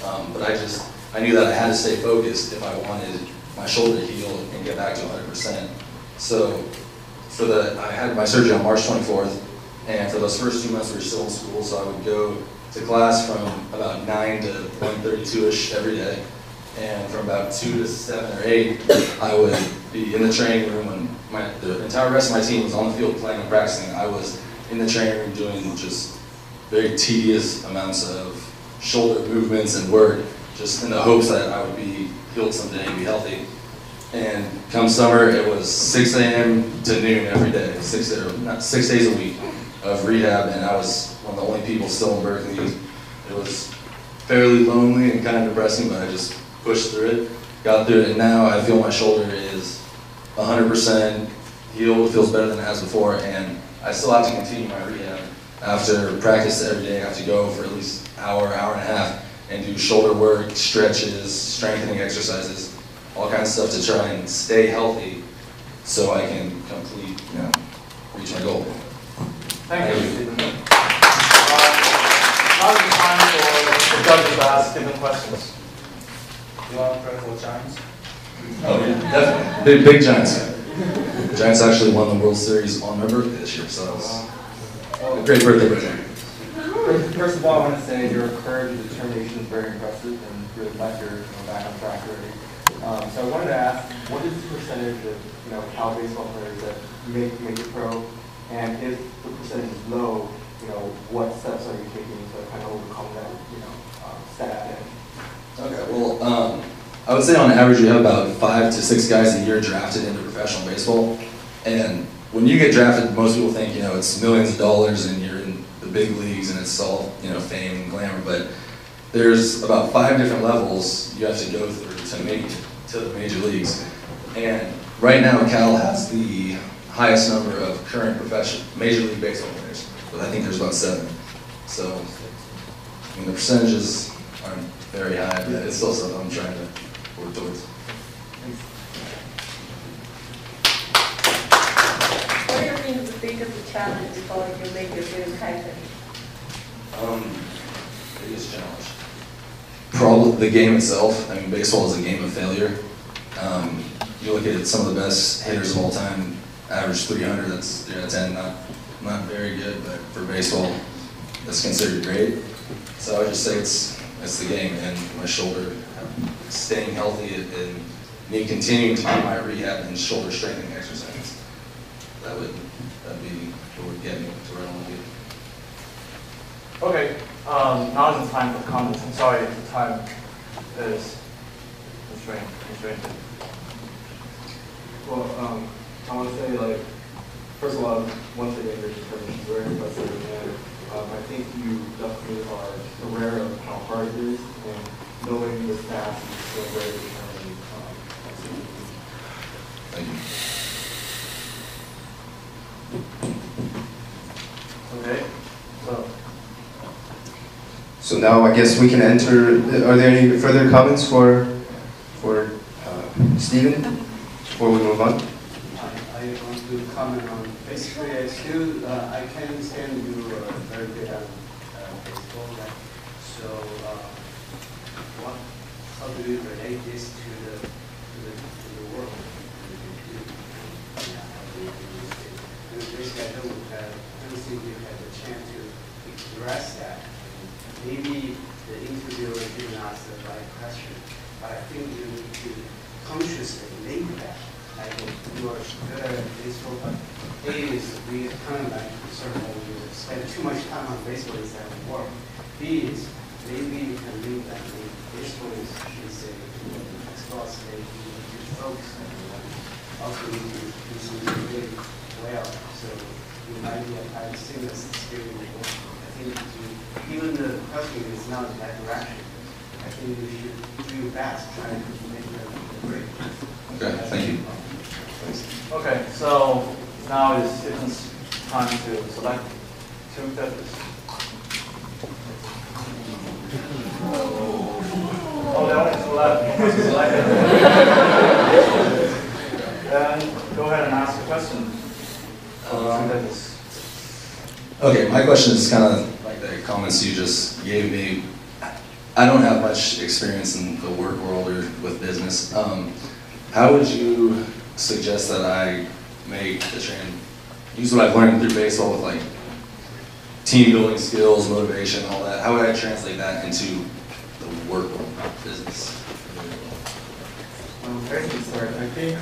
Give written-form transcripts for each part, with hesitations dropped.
But I knew that I had to stay focused if I wanted my shoulder to heal and get back to 100%. So I had my surgery on March 24th, and for those first 2 months we were still in school, so I would go to class from about 9 to 1:32ish every day, and from about 2 to 7 or 8, I would be in the training room when the entire rest of my team was on the field playing and practicing. I was in the training room doing just very tedious amounts of shoulder movements and work, just in the hopes that I would be healed someday and be healthy. And come summer, it was 6 a.m. to noon every day, 6 days a week of rehab, and I was one of the only people still in Berkeley. It was fairly lonely and kind of depressing, but I just pushed through it, got through it, and now I feel my shoulder is 100% healed, feels better than it has before, and I still have to continue my rehab. After practice every day, I have to go for at least an hour, hour and a half, and do shoulder work, stretches, strengthening exercises, all kinds of stuff to try and stay healthy so I can complete, reach my goal. Thank you. Now is the time for the judges to ask different questions. You want to pray for Giants? Oh yeah, definitely. Big Giants fan. The Giants actually won the World Series on my birthday this year, so that was a great birthday present. First of all, I want to say your courage and determination is very impressive, and really glad you're back on track already. So I wanted to ask, what is the percentage of Cal baseball players that make it pro? And if the percentage is low, what steps are you taking to kind of overcome that, stat? Okay, well, I would say on average we have about 5 to 6 guys a year drafted into professional baseball. And when you get drafted, most people think, it's millions of dollars and you're in the big leagues and it's all, fame and glamour. But there's about 5 different levels you have to go through to make it to the major leagues. And right now Cal has the highest number of current professional major league baseball players, but I think there's about 7. So, the percentages aren't very high, but it's still something I'm trying to work towards. What do you think is the biggest challenge before you make your dream happen? Biggest challenge? Probably the game itself. I mean, baseball is a game of failure. You look at some of the best hitters of all time, average 300, that's 3 out of 10, not very good, but for baseball, that's considered great. So I would just say it's the game, and my shoulder, staying healthy, and me continuing to do my rehab and shoulder strengthening exercises. That'd be what would get me to where I want to be. Okay, now is the time for comments. I'm sorry if the time is constrained. Well, I want to say, first of all, once again, your determination is very impressive, and I think you definitely are aware of how hard it is, and knowing this fast is still very determined. Thank you. Okay, so now I guess we can enter. Are there any further comments for Stephen before we move on? I want to comment on basically I can understand you are very good at baseball, right? So how do you relate this to the world? Basically, I don't think you had the chance to express that. Maybe the interviewer didn't ask the right question, but I think you need to consciously link that. You are good at baseball, but A is we kind of certainly you spend too much time on baseball instead of work. B is maybe you can link that baseball is a sports that you need to focus on. Also need to do something really well. So you might be a stimulus experience. I think even the question is not in that direction. I think you should do your best trying to make that great. Okay, thank you. Okay, so now is Stephen's time to select 2 judges. Oh, the audience will have selected. Then go ahead and ask a question. Okay, my question is kind of like the comments you just gave me. I don't have much experience in the work world or with business. How would you suggest that I make use what I've learned through baseball with like team building skills, motivation, all that? How would I translate that into the work world, not business? I can start. I think,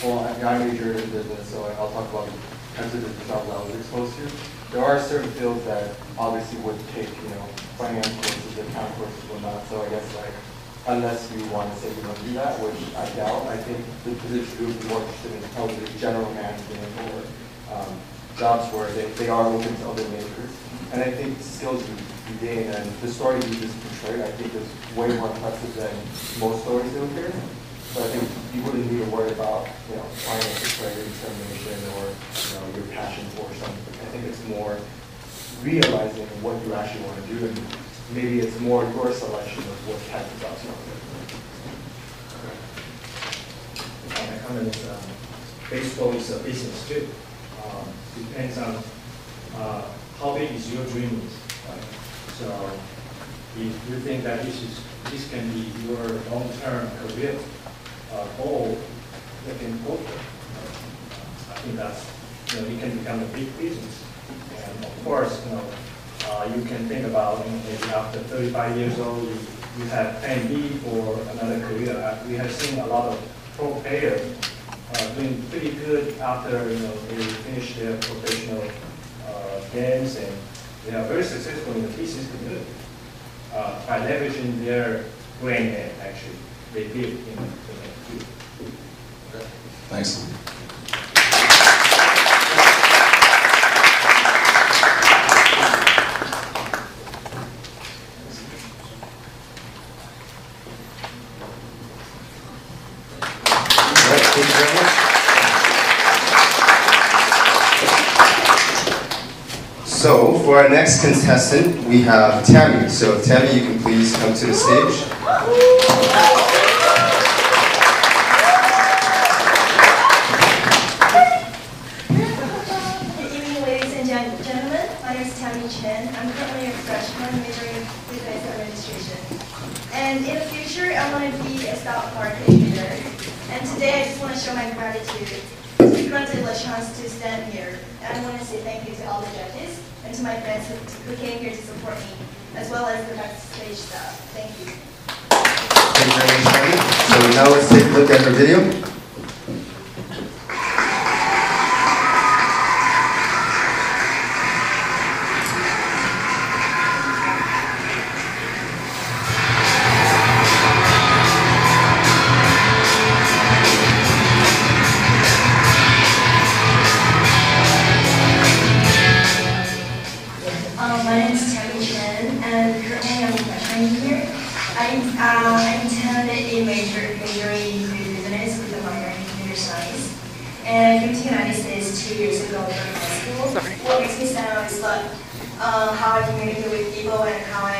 well, I majored in business, so I'll talk about the kinds of business job that I was exposed to. There are certain fields that obviously would take, finance courses, account courses, whatnot. So I guess like, unless you want to say you want to do that, which I doubt, I think the position would be more interested in probably general management or jobs where they are open to other majors. And I think the skills you gain and the story you just portrayed, I think is way more impressive than most stories you'll hear. So I think you wouldn't need to worry about, finance or determination or, your passion for something. I think it's more realizing what you actually want to do, and maybe it's more your selection of what type of jobs you want to do. My comment is baseball is a business too. Depends on how big is your dream. Right? So if you think that this can be your long-term career goal, you can go for it. I think that's it can become a big business. And of course, you can think about maybe after 35 years old, you have plan B for another career. We have seen a lot of pro players doing pretty good after they finish their professional games, and they are very successful in the business community by leveraging their brain and actually they build in the field. Okay. Thanks. Thank you very much. So, for our next contestant, we have Tammy. So, Tammy, you can please come to the stage. Good evening, ladies and gentlemen. My name is Tammy Chen. I'm currently a freshman majoring in business administration. And in the future, I want to be a stock market trader. And today, I just want to show my gratitude to be granted the chance to stand here. And I want to say thank you to all the judges and to my friends who came here to support me, as well as the backstage staff. Thank you. Thank you very much, Tammy. So now let's take a look at her video. My name is Jianan Chen, and currently I'm a freshman here. I intended a majoring in business with a minor in computer science. And I came to the United States 2 years ago during high school. What makes me stand out is how I communicate with people and how I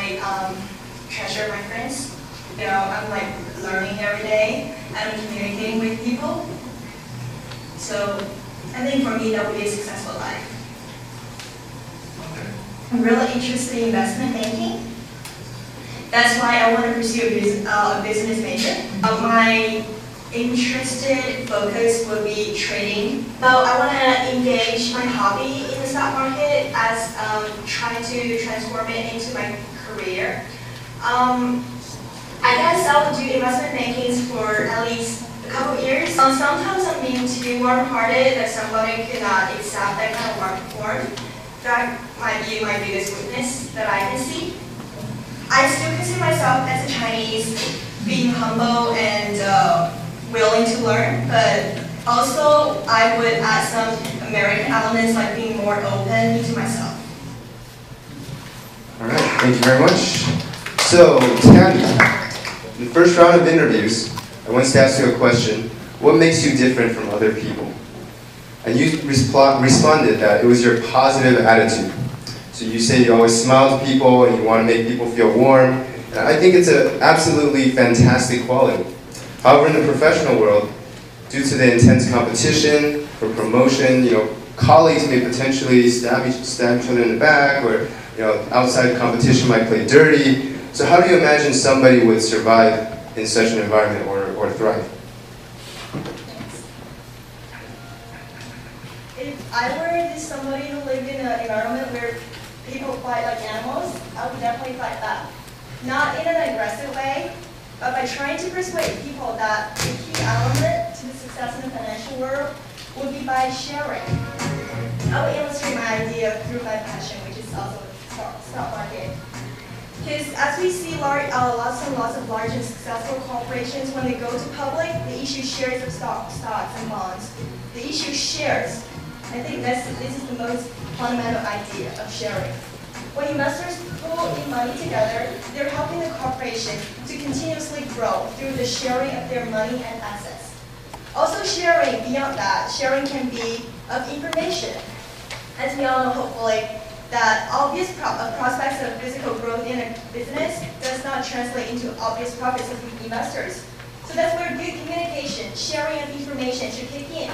treasure my friends. I'm like learning every day and I'm communicating with people. So I think for me that would be a successful life. I'm really interested in investment banking. That's why I want to pursue a business major. My interested focus would be trading. So I want to engage my hobby in the stock market as trying to transform it into my career. I guess I would do investment banking for at least a couple of years. Sometimes I'm being too warm-hearted that somebody could not accept that kind of work form. That might be my biggest weakness that I can see. I still consider myself as a Chinese, being humble and willing to learn, but also I would add some American elements like being more open to myself. All right, thank you very much. So, Tammy, in the first round of interviews, I wanted to ask you a question. What makes you different from other people? And you responded that it was your positive attitude. So you say you always smile to people and you want to make people feel warm. And I think it's an absolutely fantastic quality. However, in the professional world, due to the intense competition for promotion, colleagues may potentially stab each other in the back, or outside competition might play dirty. So how do you imagine somebody would survive in such an environment or thrive? If I were somebody who lived in an environment where people fight like animals, I would definitely fight back. Not in an aggressive way, but by trying to persuade people that the key element to the success in the financial world would be by sharing. I would illustrate my idea through my passion, which is also stock market. Because as we see lots and lots of large and successful corporations, when they go to public, they issue shares of stocks and bonds. They issue shares. I think this is the most fundamental idea of sharing. When investors pool in money together, they're helping the corporation to continuously grow through the sharing of their money and assets. Also sharing, beyond that, sharing can be of information. As we all know, hopefully, that obvious prospects of physical growth in a business does not translate into obvious profits of investors. So that's where good communication, sharing of information should kick in.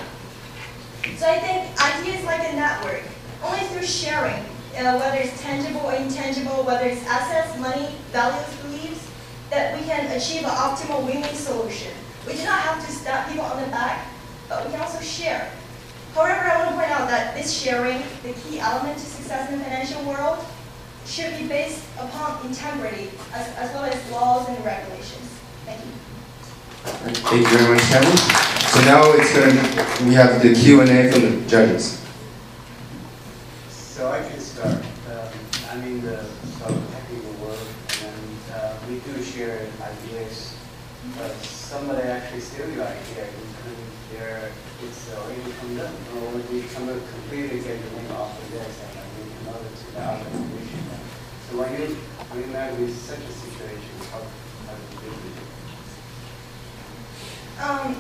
So I think ideas like a network, only through sharing, whether it's tangible or intangible, whether it's assets, money, values, beliefs, that we can achieve an optimal win-win solution. We do not have to stab people on the back, but we can also share. However, I want to point out that this sharing, the key element to success in the financial world, should be based upon integrity as well as laws and regulations. Thank you. Thank you very much, Tammy. So now we have the Q&A from the judges. So I can start. I'm in the technical world, and we do share ideas. But somebody actually steals your idea, it's already come done. Or we completely get the name off the desk and we promote it to the other information. So when you met with such a situation, how do you deal with it?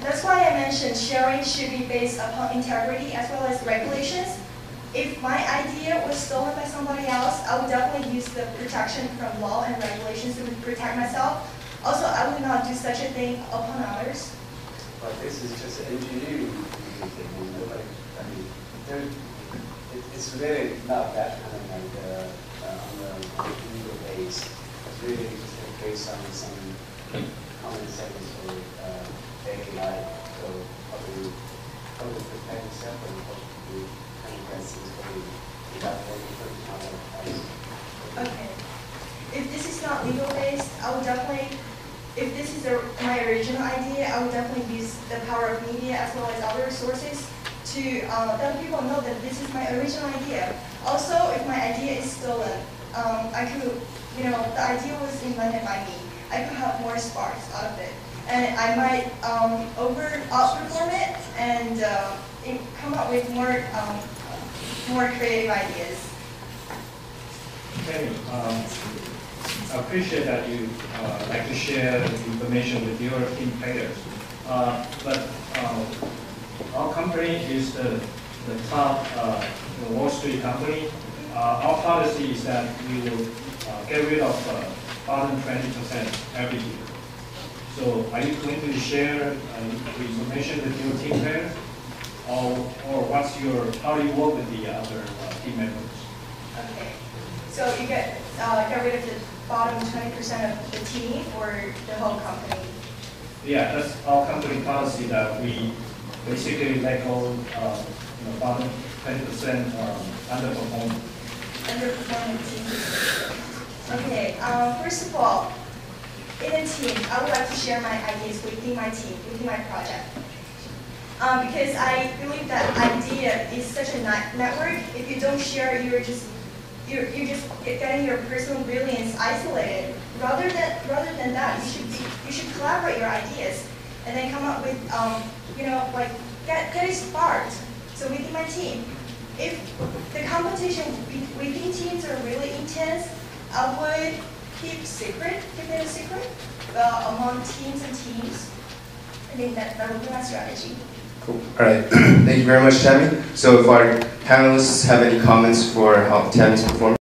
That's why I mentioned sharing should be based upon integrity as well as regulations. If my idea was stolen by somebody else, I would definitely use the protection from law and regulations to protect myself. Also, I would not do such a thing upon others. But this is just engineering. It's really not that kind of like on the legal base. It's really just based on some common sense or daily life. So how to protect yourself and how to kind of get things going without getting hurt on the Okay. If this is not legal based, I would definitely. If this is my original idea, I would definitely use the power of media as well as other resources to let people know that this is my original idea. Also, if my idea is stolen, I could, the idea was invented by me. I could have more sparks out of it. And I might outperform it and come up with more creative ideas. Okay. I appreciate that you like to share information with your team players. But our company is the top Wall Street company. Our policy is that we will get rid of bottom 20% every year. So are you going to share information with your team players? Or how do you work with the other team members? Okay. So you get rid of the bottom 20% of the team or the whole company? Yeah, that's our company policy that we basically let go bottom 20% underperforming. Underperforming team. Okay, first of all, in a team, I would like to share my ideas within my team, within my project. Because I believe that idea is such a network. If you don't share, you're just getting your personal brilliance isolated. Rather than that, you should collaborate your ideas and then come up with get it sparked. So within my team, if the competition within teams are really intense, I would keep it a secret among teams and teams. I think that would be my strategy. Cool. All right. Thank you very much, Tammy. So if our panelists have any comments for how Tammy's performance.